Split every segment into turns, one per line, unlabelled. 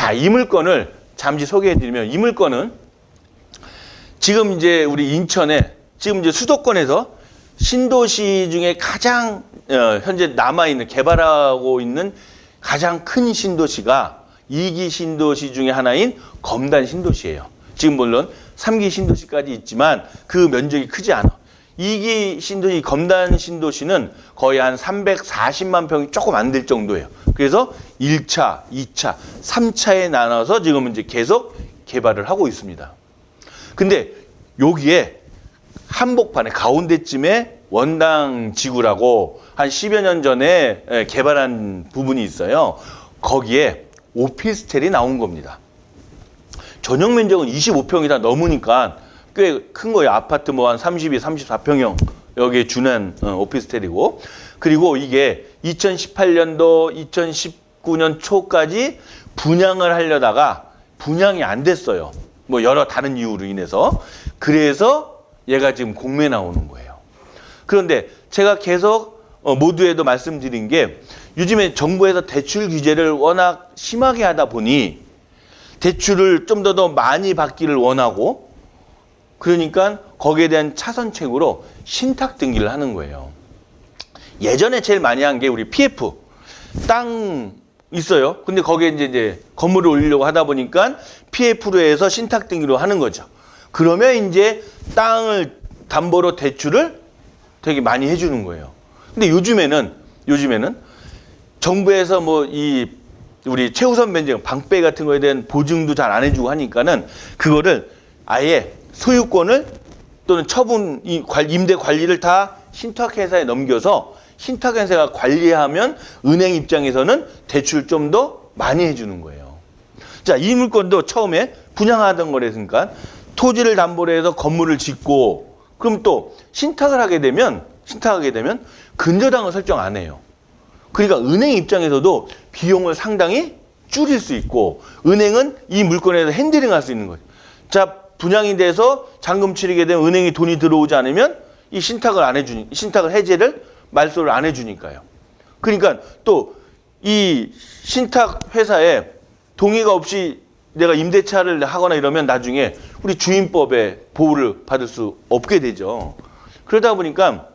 자, 이 물건을 잠시 소개해드리면, 이 물건은 지금 이제 우리 인천에 지금 이제 수도권에서 신도시 중에 가장 현재 남아있는, 개발하고 있는 가장 큰 신도시가 2기 신도시 중에 하나인 검단 신도시예요. 지금 물론 3기 신도시까지 있지만 그 면적이 크지 않아. 2기 신도시, 검단 신도시는 거의 한 340만 평이 조금 안 될 정도예요. 그래서 1차, 2차, 3차에 나눠서 지금 이제 계속 개발을 하고 있습니다. 근데 여기에 한복판에 가운데쯤에 원당 지구라고 한 10여 년 전에 개발한 부분이 있어요. 거기에 오피스텔이 나온 겁니다. 전용 면적은 25평이 다 넘으니까 꽤 큰 거예요. 아파트 뭐 한 32, 34평형 여기에 준한 오피스텔이고, 그리고 이게 2018년도, 2019년 초까지 분양을 하려다가 분양이 안 됐어요. 뭐 여러 다른 이유로 인해서. 그래서 얘가 지금 공매에 나오는 거예요. 그런데 제가 계속 모두에도 말씀드린 게, 요즘에 정부에서 대출 규제를 워낙 심하게 하다 보니 대출을 좀 더 많이 받기를 원하고, 그러니까 거기에 대한 차선책으로 신탁 등기를 하는 거예요. 예전에 제일 많이 한 게 우리 PF, 땅 있어요. 근데 거기에 이제 건물을 올리려고 하다 보니까 PF로 해서 신탁 등기로 하는 거죠. 그러면 이제 땅을 담보로 대출을 되게 많이 해주는 거예요. 근데 요즘에는 정부에서 뭐 우리 최우선 변제금, 방빼 같은 거에 대한 보증도 잘 안 해주고 하니까는 그거를 아예 소유권을 또는 처분, 임대 관리를 다 신탁회사에 넘겨서 신탁회사가 관리하면 은행 입장에서는 대출 좀 더 많이 해주는 거예요. 자, 이 물건도 처음에 분양하던 거랬으니까 토지를 담보로 해서 건물을 짓고, 그럼 또 신탁을 하게 되면 근저당을 설정 안 해요. 그러니까 은행 입장에서도 비용을 상당히 줄일 수 있고, 은행은 이 물건에서 핸들링 할 수 있는 거죠. 자, 분양이 돼서 잔금 치르게 되면 은행이 돈이 들어오지 않으면 이 신탁을 해제를 말소를 안 해주니까요. 그러니까 또 이 신탁 회사에 동의가 없이 내가 임대차를 하거나 이러면 나중에 우리 주임법의 보호를 받을 수 없게 되죠. 그러다 보니까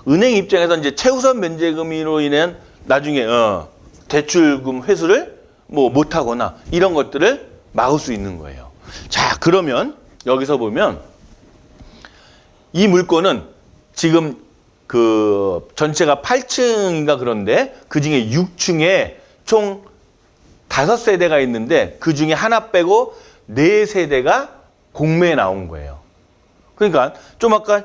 은행 입장에서 이제 최우선 면제금으로 인한 나중에 대출금 회수를 뭐 못하거나 이런 것들을 막을 수 있는 거예요. 자, 그러면 여기서 보면 이 물건은 지금 그 전체가 8층인가 그런데 그 중에 6층에 총 5세대가 있는데 그 중에 하나 빼고 4세대가 공매에 나온 거예요. 그러니까 좀 아까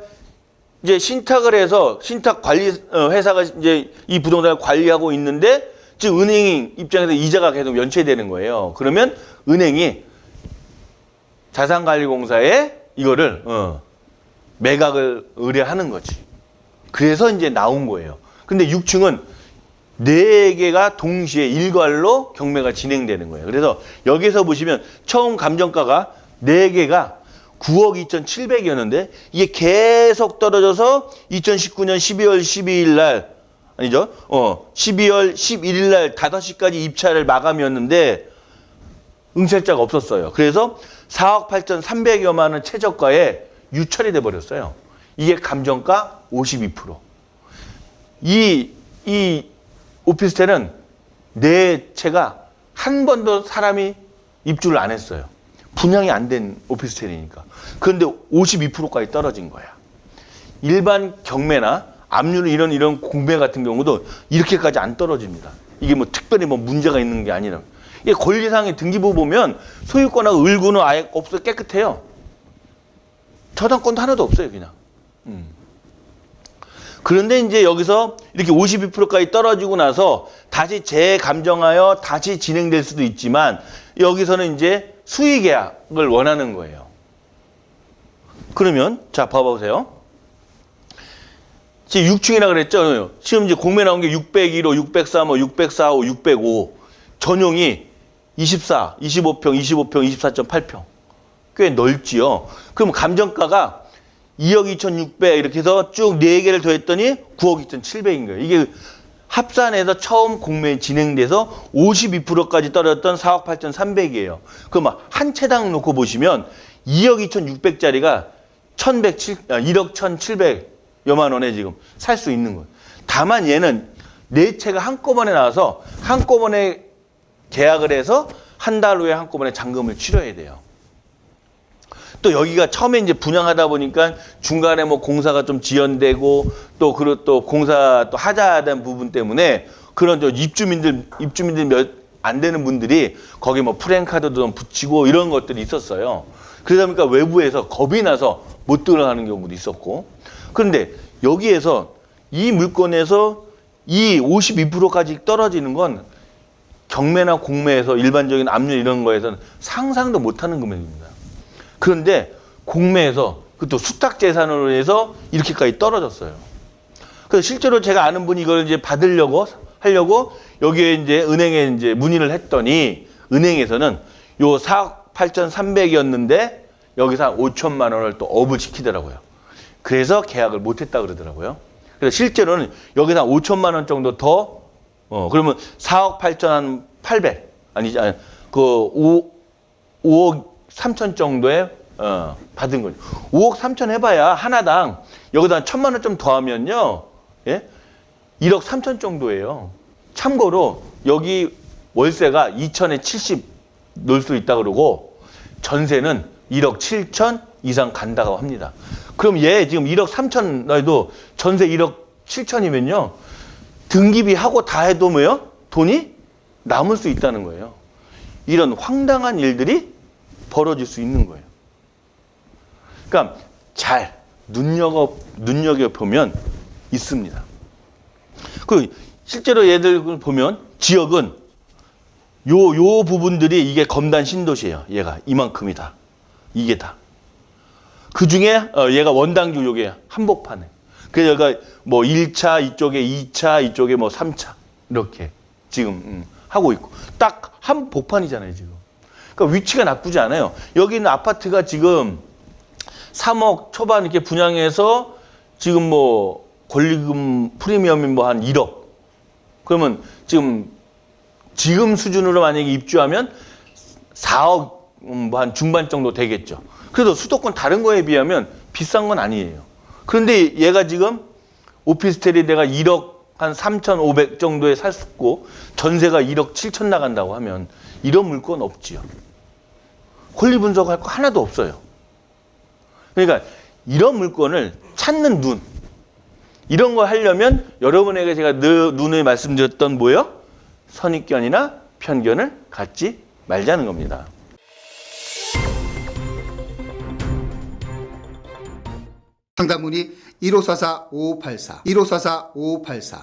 이제 신탁을 해서 신탁 관리 회사가 이제 이 부동산을 관리하고 있는데 지금 은행 입장에서 이자가 계속 연체되는 거예요. 그러면 은행이 자산관리공사에 이거를 매각을 의뢰하는 거지. 그래서 이제 나온 거예요. 근데 6층은 4개가 동시에 일괄로 경매가 진행되는 거예요. 그래서 여기서 보시면 처음 감정가가 4개가 9억 2,700이었는데 이게 계속 떨어져서 2019년 12월 12일 날, 아니죠? 12월 11일 날 5시까지 입찰을 마감이었는데 응찰자가 없었어요. 그래서 4억 8,300여만 원 최저가에 유찰이 돼 버렸어요. 이게 감정가 52%. 이 오피스텔은 4채가 한 번도 사람이 입주를 안 했어요. 분양이 안 된 오피스텔이니까. 그런데 52%까지 떨어진 거야. 일반 경매나 압류 이런 공매 같은 경우도 이렇게까지 안 떨어집니다. 이게 뭐 특별히 뭐 문제가 있는 게 아니라. 이게 권리상의 등기부 보면 소유권하고 을구는 아예 없어요. 깨끗해요. 저당권도 하나도 없어요, 그냥. 그런데 이제 여기서 이렇게 52%까지 떨어지고 나서 다시 재감정하여 다시 진행될 수도 있지만 여기서는 이제 수의 계약을 원하는 거예요. 그러면 자, 봐보세요. 지금 6층이라 그랬죠. 지금 이제 공매 나온 게 601호, 603호, 604호, 605. 전용이 24, 25평, 25평, 24.8평. 꽤 넓지요. 그럼 감정가가 2억 2,600 이렇게 해서 쭉 4개를 더했더니 9억 2,700인 거예요. 이게 합산해서 처음 공매에 진행돼서 52%까지 떨어졌던 4억 8,300이에요. 그럼 한 채당 놓고 보시면 2억 2,600짜리가 1억 1,700여만 원에 지금 살 수 있는 거예요. 다만 얘는 네 채가 한꺼번에 나와서 한꺼번에 계약을 해서 한 달 후에 한꺼번에 잔금을 치러야 돼요. 또 여기가 처음에 이제 분양하다 보니까 중간에 뭐 공사가 좀 지연되고 또 그리고 또 공사 또 하자된 부분 때문에 그런 저 입주민들 몇 안 되는 분들이 거기 뭐 프랜카드도 좀 붙이고 이런 것들이 있었어요. 그러다 보니까 외부에서 겁이 나서 못 들어가는 경우도 있었고. 그런데 여기에서 이 물건에서 이 52%까지 떨어지는 건 경매나 공매에서 일반적인 압류 이런 거에서는 상상도 못하는 금액입니다. 그런데 공매에서 그것도 수탁재산으로 해서 이렇게까지 떨어졌어요. 그래서 실제로 제가 아는 분이 이걸 이제 하려고 여기에 이제 은행에 이제 문의를 했더니 은행에서는 요 4억 8,300이었는데 여기서 한 5천만 원을 또 업을 시키더라고요. 그래서 계약을 못했다 그러더라고요. 그래서 실제로는 여기서 한 5천만 원 정도 더 그러면 4억 8,800 5억 3천 정도에 받은 거죠. 5억 3천 해봐야 하나당 여기다 1,000만 원 좀 더하면요, 예? 1억 3천 정도예요. 참고로 여기 월세가 2천에 70 넣을 수 있다 그러고 전세는 1억 7천 이상 간다고 합니다. 그럼 얘 지금 1억 3천 넣어도 전세 1억 7천이면요 등기비 하고 다 해도 뭐요? 돈이 남을 수 있다는 거예요. 이런 황당한 일들이 벌어질 수 있는 거예요. 그러니까 잘 눈여겨보면 있습니다. 그 실제로 얘들 보면 지역은 요 부분들이 이게 검단 신도시예요. 얘가 이만큼이다. 이게 다. 그 중에 얘가 원당주 요게 한복판에. 그래서 얘가 뭐 1차 이쪽에 2차 이쪽에 뭐 3차 이렇게 지금 하고 있고 딱 한복판이잖아요 지금. 그러니까 위치가 나쁘지 않아요. 여기 있는 아파트가 지금 3억 초반 이렇게 분양해서 지금 뭐 권리금 프리미엄이 뭐 한 1억. 그러면 지금 수준으로 만약에 입주하면 4억 뭐 한 중반 정도 되겠죠. 그래도 수도권 다른 거에 비하면 비싼 건 아니에요. 그런데 얘가 지금 오피스텔이 내가 1억 한 3,500 정도에 살 수 있고 전세가 1억 7천 나간다고 하면 이런 물건 없지요. 권리 분석할 거 하나도 없어요. 그러니까 이런 물건을 찾는 눈 이런 거 하려면 여러분에게 제가 눈에 말씀드렸던 뭐예요? 선입견이나 편견을 갖지 말자는 겁니다.
상담 문의 1544-5584, 1544-5584.